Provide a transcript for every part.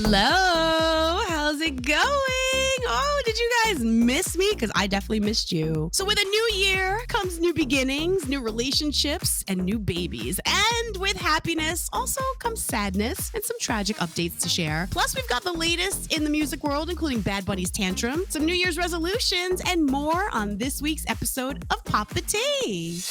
Hello, how's it going? Oh, did you guys miss me? Because I definitely missed you. So with a new year comes new beginnings, new relationships, and new babies. And with happiness also comes sadness and some tragic updates to share. Plus, we've got the latest in the music world, including Bad Bunny's Tantrum, some New Year's resolutions, and more on this week's episode of Pop the Tea.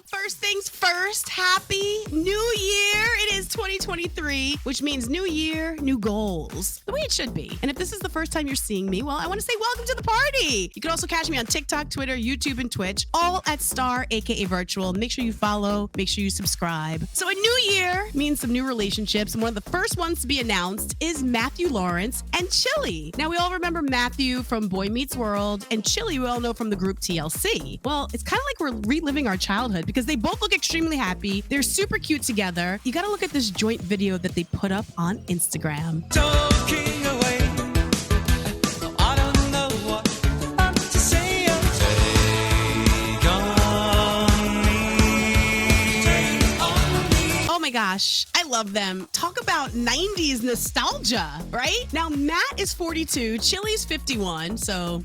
First things first, happy new year. It is 2023, which means new year, new goals. The way it should be. And if this is the first time you're seeing me, well, I want to say welcome to the party. You can also catch me on TikTok, Twitter, YouTube, and Twitch, all at Starr, aka_Virtual. Make sure you follow, make sure you subscribe. So a new year means some new relationships, and one of the first ones to be announced is Matthew Lawrence and Chilli. Now, we all remember Matthew from Boy Meets World, and Chilli we all know from the group TLC. Well, it's kind of like we're reliving our childhood because they both look extremely happy. They're super cute together. You gotta look at this joint video that they put up on Instagram. Talking away. I don't know what to say. Take on me. Oh my gosh, I love them. Talk about 90s nostalgia, right? Now, Matt is 42, Chilli's 51, so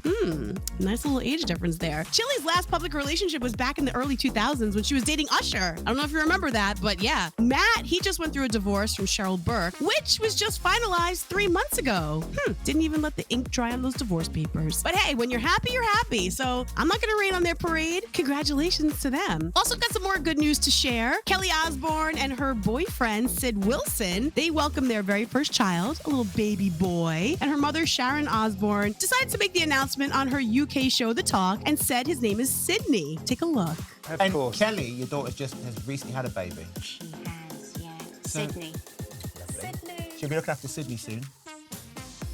nice little age difference there. Chilli's last public relationship was back in the early 2000s when she was dating Usher. I don't know if you remember that, but yeah. Matt, he just went through a divorce from Cheryl Burke, which was just finalized 3 months ago. Didn't even let the ink dry on those divorce papers. But hey, when you're happy, you're happy. So I'm not gonna rain on their parade. Congratulations to them. Also got some more good news to share. Kelly Osbourne and her boyfriend, Sid Wilson, they welcomed their very first child, a little baby boy. And her mother, Sharon Osbourne, decided to make the announcement on her UK show, The Talk, and said his name is Sydney. Take a look. Of course. Kelly, your daughter, has recently had a baby. She has, yeah. Sydney. Lovely. Sydney. She'll be looking after Sydney soon.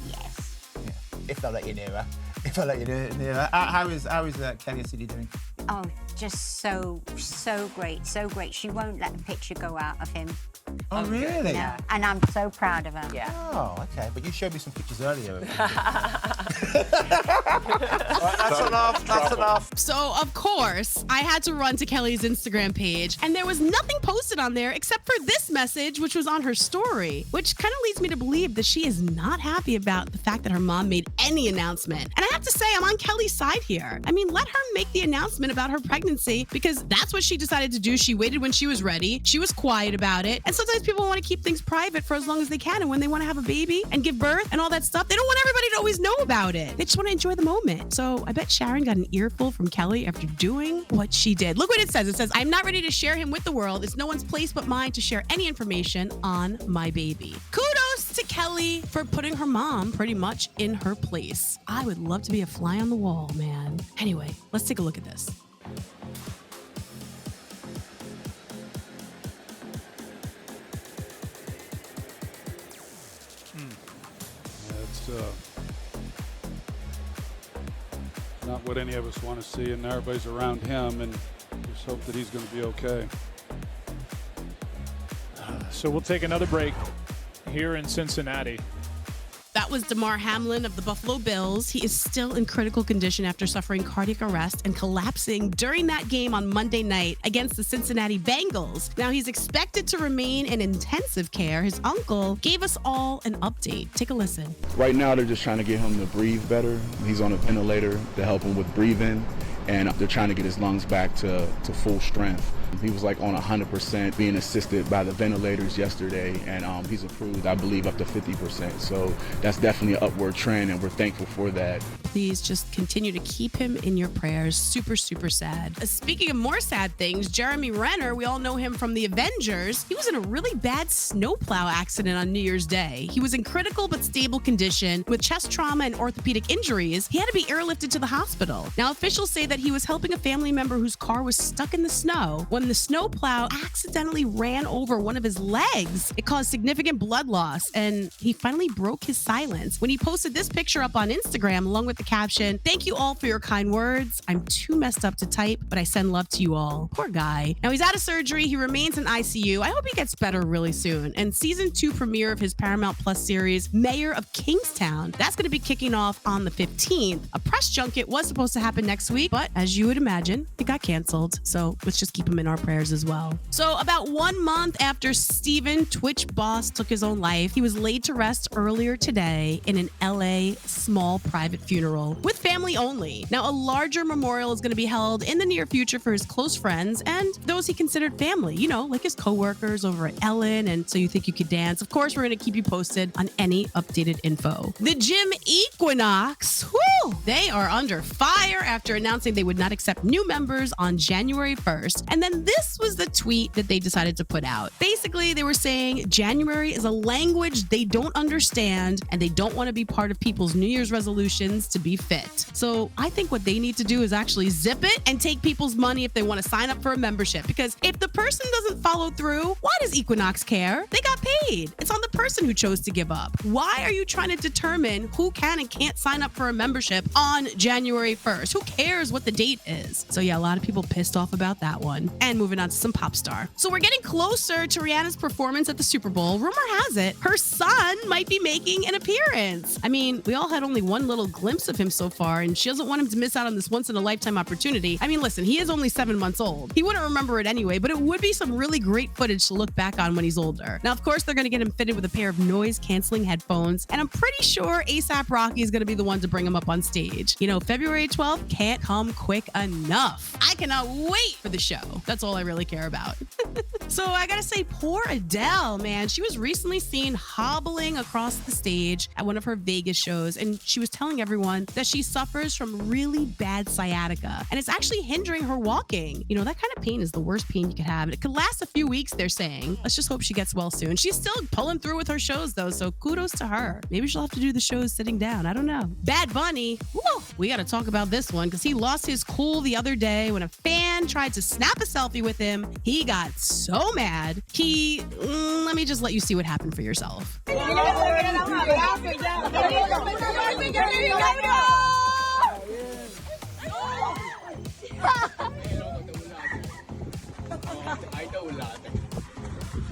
Yes. Yeah. If they'll let you near her. If they'll let you near her. How is Kelly and Sydney doing? Oh, just so great, so great. She won't let a picture go out of him. Oh, really? No. And I'm so proud of her. Yeah. Oh, okay. But you showed me some pictures earlier. That's enough. So, of course, I had to run to Kelly's Instagram page, and there was nothing posted on there except for this message, which was on her story, which kind of leads me to believe that she is not happy about the fact that her mom made any announcement. And I have to say, I'm on Kelly's side here. I mean, let her make the announcement about her pregnancy because that's what she decided to do. She waited when she was ready. She was quiet about it. And sometimes people want to keep things private for as long as they can. And when they want to have a baby and give birth and all that stuff, they don't want everybody to always know about it. They just want to enjoy the moment. So I bet Sharon got an earful from Kelly after doing what she did. Look what it says. It says, I'm not ready to share him with the world. It's no one's place but mine to share any information on my baby. Kudos to Kelly for putting her mom pretty much in her place. I would love to be a fly on the wall, man. Anyway, let's take a look at this. That's not what any of us want to see, and everybody's around him, and just hope that he's going to be okay. So we'll take another break here in Cincinnati. That was Damar Hamlin of the Buffalo Bills. He is still in critical condition after suffering cardiac arrest and collapsing during that game on Monday night against the Cincinnati Bengals. Now, he's expected to remain in intensive care. His uncle gave us all an update. Take a listen. Right now, they're just trying to get him to breathe better. He's on a ventilator to help him with breathing, and they're trying to get his lungs back to full strength. He was like on 100% being assisted by the ventilators yesterday, and he's improved, I believe, up to 50%. So that's definitely an upward trend, and we're thankful for that. Please just continue to keep him in your prayers. Super, super sad. Speaking of more sad things, Jeremy Renner, we all know him from the Avengers. He was in a really bad snowplow accident on New Year's Day. He was in critical but stable condition with chest trauma and orthopedic injuries. He had to be airlifted to the hospital. Now, officials say that he was helping a family member whose car was stuck in the snow when when the snowplow accidentally ran over one of his legs. It caused significant blood loss, and he finally broke his silence when he posted this picture up on Instagram along with the caption, "Thank you all for your kind words. I'm too messed up to type, but I send love to you all." Poor guy. Now he's out of surgery. He remains in ICU. I hope he gets better really soon. And season 2 premiere of his Paramount Plus series, Mayor of Kingstown, that's going to be kicking off on the 15th. A press junket was supposed to happen next week, but as you would imagine, it got canceled. So let's just keep him in our prayers as well. So about 1 month after Steven, Twitch boss, took his own life, he was laid to rest earlier today in an LA small private funeral with family only. Now, a larger memorial is going to be held in the near future for his close friends and those he considered family, you know, like his coworkers over at Ellen and So You Think You Could Dance. Of course, we're going to keep you posted on any updated info. The gym Equinox, whew, they are under fire after announcing they would not accept new members on January 1st. And then this was the tweet that they decided to put out. Basically, they were saying January is a language they don't understand and they don't want to be part of people's New Year's resolutions to be fit. So I think what they need to do is actually zip it and take people's money if they want to sign up for a membership. Because if the person doesn't follow through, why does Equinox care? They got paid. It's on the person who chose to give up. Why are you trying to determine who can and can't sign up for a membership on January 1st? Who cares what the date is? So yeah, a lot of people pissed off about that one. And moving on to some pop star. So we're getting closer to Rihanna's performance at the Super Bowl. Rumor has it, her son might be making an appearance. I mean, we all had only one little glimpse of him so far, and she doesn't want him to miss out on this once-in-a-lifetime opportunity. I mean, listen, he is only 7 months old. He wouldn't remember it anyway, but it would be some really great footage to look back on when he's older. Now, of course, they're going to get him fitted with a pair of noise-canceling headphones, and I'm pretty sure A$AP Rocky is going to be the one to bring him up on stage. You know, February 12th can't come quick enough. I cannot wait for the show. That's all I really care about. So I gotta say, poor Adele, man. She was recently seen hobbling across the stage at one of her Vegas shows, and she was telling everyone that she suffers from really bad sciatica, and it's actually hindering her walking. You know, that kind of pain is the worst pain you could have. It could last a few weeks, they're saying. Let's just hope she gets well soon. She's still pulling through with her shows, though, so kudos to her. Maybe she'll have to do the shows sitting down. I don't know. Bad Bunny, whoa, we gotta talk about this one, because he lost his cool the other day when a fan tried to snap a selfie with him. He got so mad. Let me just let you see what happened for yourself.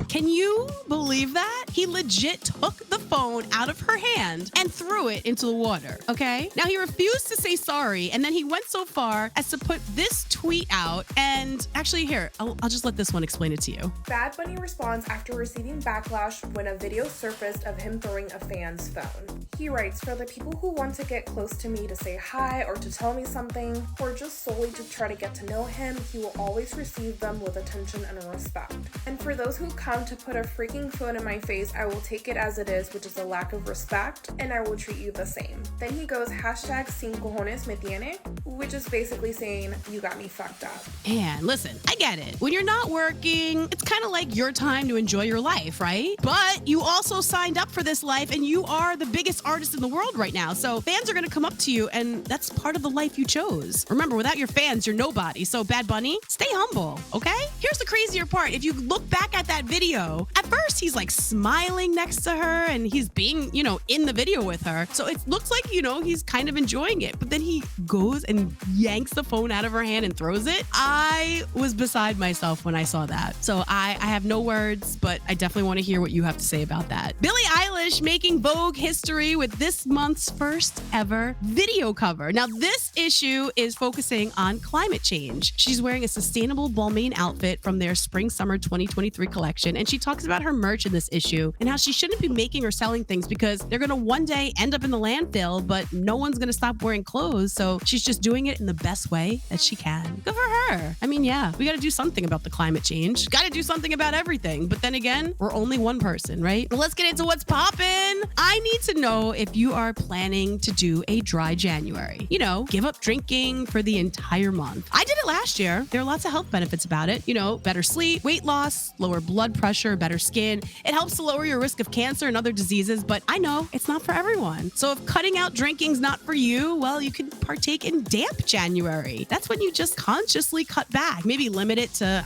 Can you believe that? He legit took the phone out of her hand and threw it into the water, okay? Now, he refused to say sorry, and then he went so far as to put this tweet out, and actually, here, I'll just let this one explain it to you. Bad Bunny responds after receiving backlash when a video surfaced of him throwing a fan's phone. He writes, "For the people who want to get close to me to say hi or to tell me something, or just solely to try to get to know him, he will always receive them with attention and respect. And for those who come to put a freaking phone in my face, I will take it as it is, which is a lack of respect, and I will treat you the same." Then he goes #sin cojones me tiene, which is basically saying, you got me fucked up. And listen, I get it. When you're not working, it's kind of like your time to enjoy your life, right? But you also signed up for this life, and you are the biggest artist in the world right now. So fans are going to come up to you, and that's part of the life you chose. Remember, without your fans, you're nobody. So Bad Bunny, stay humble, okay? Here's the crazier part. If you look back at that video, at first he's like smiling next to her, and he's being, in the video with her. So it looks like, he's kind of enjoying it. But then he goes and yanks the phone out of her hand and throws it. I was beside myself when I saw that. So I have no words, but I definitely want to hear what you have to say about that. Billie Eilish making Vogue history with this month's first ever video cover. Now, this issue is focusing on climate change. She's wearing a sustainable Balmain outfit from their spring-summer 2023 collection, and she talks about her merch in this issue and how she shouldn't be making or selling things because they're going to one day end up in the landfill, but no one's going to stop wearing clothes, so she's just doing it in the best way that she can. Good for her. I mean, yeah, we got to do something about the climate change. Got to do something about everything. But then again, we're only one person, right? Well, let's get into what's poppin'. I need to know if you are planning to do a dry January. Give up drinking for the entire month. I did it last year. There are lots of health benefits about it. Better sleep, weight loss, lower blood pressure, better skin. It helps to lower your risk of cancer and other diseases, but I know it's not for everyone. So if cutting out drinking's not for you, well, you can partake in Damp January. That's when you just consciously cut back. Maybe limit it to,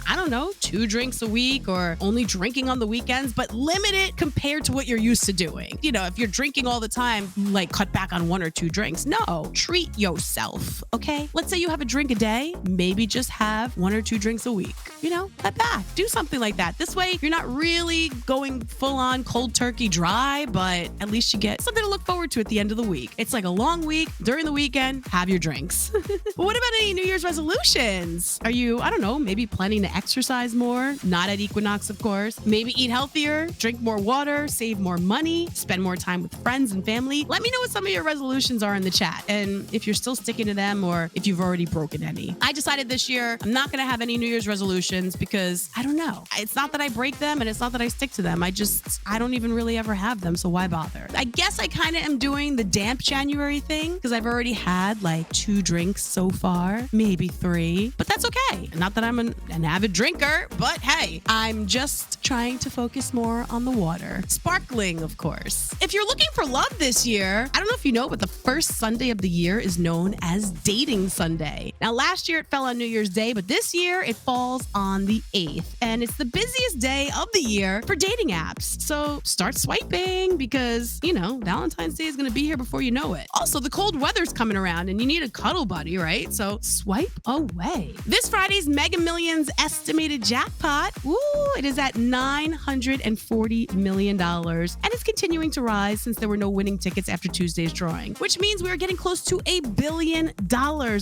2 drinks a week or only drinking on the weekends, but limit it compared to what you're used to doing. If you're drinking all the time, like cut back on 1 or 2 drinks. No, treat yourself, okay? Let's say you have a drink a day, maybe just have 1 or 2 drinks a week. Cut back. Do something like that. This way, you're not really going full on cold turkey dry, but at least you get something to look forward to at the end of the week. It's like a long week. During the weekend, have your drinks. But what about any New Year's resolutions? Are you, maybe planning to exercise more? Not at Equinox, of course. Maybe eat healthier, drink more water, save more money, spend more time with friends and family. Let me know what some of your resolutions are in the chat and if you're still sticking to them or if you've already broken any. I decided this year I'm not going to have any New Year's resolutions because I don't know. It's not that I break them and it's not that I stick to them. I don't even really ever have them, so why bother? I guess I kind of am doing the Damp January thing because I've already had like 2 drinks so far, maybe 3, but that's okay. Not that I'm an avid drinker, but hey, I'm just trying to focus more on the water. Sparkling, of course. If you're looking for love this year, I don't know if you know, but the first Sunday of the year is known as Dating Sunday. Now, last year it fell on New Year's Day, but this year it falls on the 8th, and it's the busiest day of the year for dating apps. So start swiping because, Valentine's Day is going to be here before you know it. Also, the cold weather's coming around and you need a cuddle buddy, right? So swipe away. This Friday's Mega Millions estimated jackpot, it is at $940 million, and it's continuing to rise since there were no winning tickets after Tuesday's drawing, which means we are getting close to $1 billion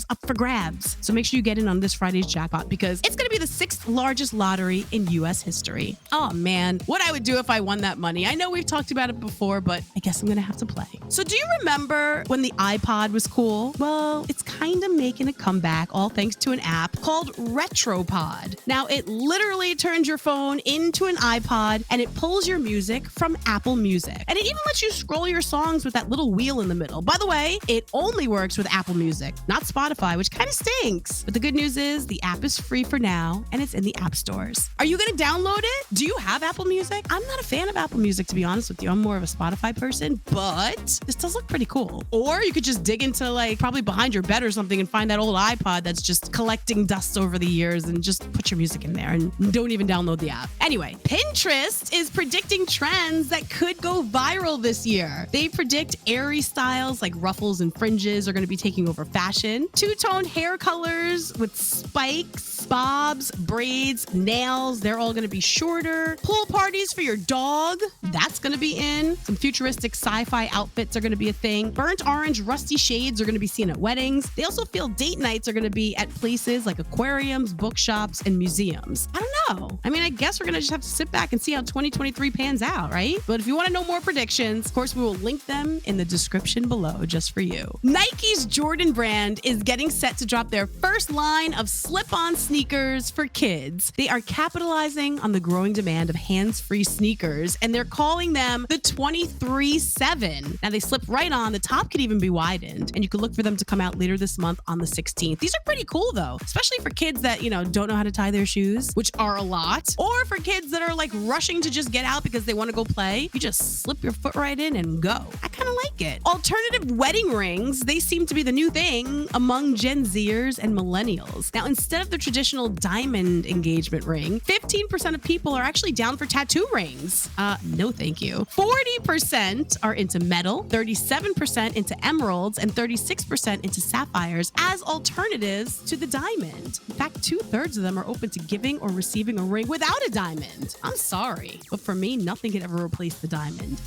up for grabs. So make sure you get in on this Friday's jackpot because it's going to be the 6th largest lottery in U.S. history. Oh man, what I would do if I won that money. I know we've talked about it before, but I guess I'm going to have to play. So do you remember when the iPod was cool? Well, it's kind of making a comeback, all thanks to an app called Retropod. Now, it literally turns your phone into an iPod and it pulls your music from Apple Music. And it even lets you scroll your songs with that little wheel in the middle. By the way, it only works with Apple Music, not Spotify, which kind of stinks. But the good news is the app is free for now and it's in the app stores. Are you going to download it? Do you have Apple Music? I'm not a fan of Apple Music, to be honest with you. I'm more of a Spotify person, but this does look pretty cool. Or you could just dig into probably behind your bed or something and find that old iPod that's just collecting dust over the years and just put your music in there and don't even download the app. Anyway, Pinterest is predicting trends that could go viral this year. They predict airy styles like ruffles and fringes are going to be taking over fashion. Two-tone hair colors with spikes, bobs, braids, nails, they're all going to be shorter. Pool parties for your dog, that's going to be in. Some futuristic sci-fi outfits are going to be a thing. Burnt orange, rusty shades are going to be seen at weddings. They also feel date nights are going to be at places like aquariums, bookshops, and museums. I don't know. I guess we're going to just have to sit back and see how 2023 pans out, right? But if you want to know more predictions, of course, we will link them in the description below just for you. Nike's Jordan brand is getting set to drop their first line of slip-on sneakers for kids. They are capitalizing on the growing demand of hands-free sneakers, and they're calling them the 23/7. Now, they slip right on. The top could even be widened, and you can look for them to come out later this month on the 16th. These are pretty cool, though, especially for kids that, don't know how to tie their shoes, which are a lot, or for kids that are rushing to just get out because they want to go play. You just slip your foot right in and go. I kind of like it. Alternative wedding rings, they seem to be the new thing among Gen Zers and millennials. Now, instead of the traditional diamond engagement ring, 15% of people are actually down for tattoo rings. No thank you. 40% are into metal, 37% into emeralds, and 36% into sapphires as alternatives to the diamond. In fact, 2/3 of them are open to giving or receiving a ring without a diamond. I'm sorry, but for me, nothing could ever replace the diamond.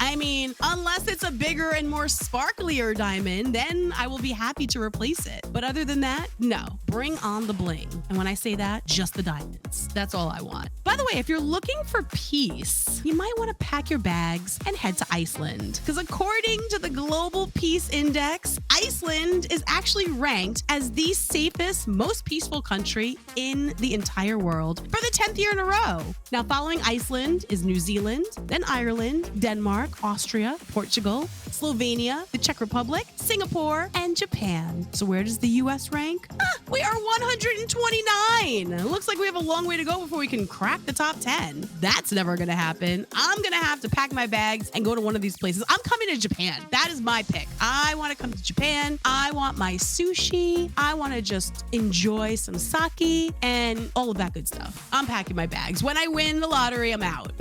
Unless it's a bigger and more sparklier diamond, then I will be happy to replace it. But other than that, no. Bring on the bling. And when I say that, just the diamonds. That's all I want. By the way, if you're looking for peace, you might want to pack your bags and head to Iceland. Because according to the Global Peace Index, Iceland is actually ranked as the safest, most peaceful country in the entire world for the 10th year in a row. Now, following Iceland is New Zealand, then Ireland, Denmark, Austria, Portugal, Slovenia, the Czech Republic, Singapore, and Japan. So where does the U.S. rank? We are 129. Looks like we have a long way to go before we can crack the top 10. That's never going to happen. I'm going to have to pack my bags and go to one of these places. I'm coming to Japan. That is my pick. I want to come to Japan. I want my sushi. I want to just enjoy some sake and all of that good stuff. I'm packing my bags. When I win the lottery, I'm out.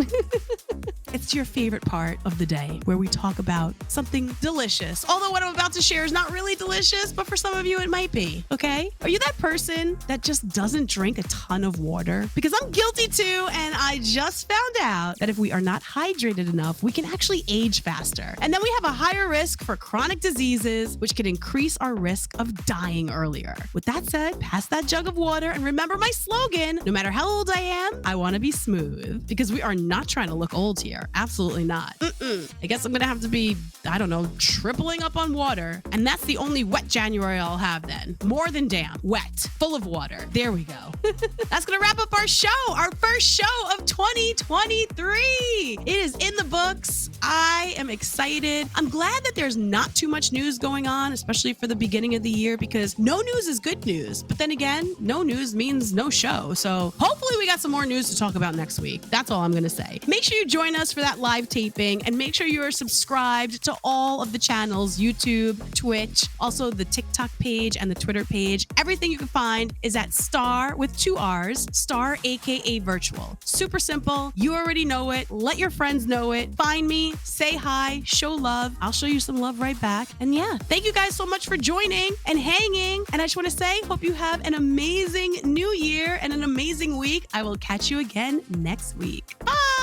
It's your favorite part of the day where we talk about something delicious. Although what I'm about to share is not really delicious, but for some of you it might be, okay? Are you that person that just doesn't drink a ton of water? Because I'm guilty too, and I just found out that if we are not hydrated enough, we can actually age faster. And then we have a higher risk for chronic diseases, which can increase our risk of dying earlier. With that said, pass that jug of water and remember my slogan, no matter how old I am, I want to be smooth. Because we are not trying to look old here. Absolutely not. I guess I'm going to have to be, I don't know, tripling up on water. And that's the only wet January I'll have then. More than damp. Wet. Full of water. There we go. That's going to wrap up our show. Our first show of 2023. It is in the books. I am excited. I'm glad that there's not too much news going on, especially for the beginning of the year, because no news is good news. But then again, no news means no show. So hopefully we got some more news to talk about next week. That's all I'm going to say. Make sure you join us for that live taping, and make sure you are subscribed to all of the channels, YouTube, Twitch, also the TikTok page and the Twitter page. Everything you can find is at Starr with 2 R's, Starr aka Virtual. Super simple. You already know it. Let your friends know it. Find me, say hi, show love. I'll show you some love right back. And yeah, thank you guys so much for joining and hanging. And I just want to say, hope you have an amazing new year and an amazing week. I will catch you again next week. Bye.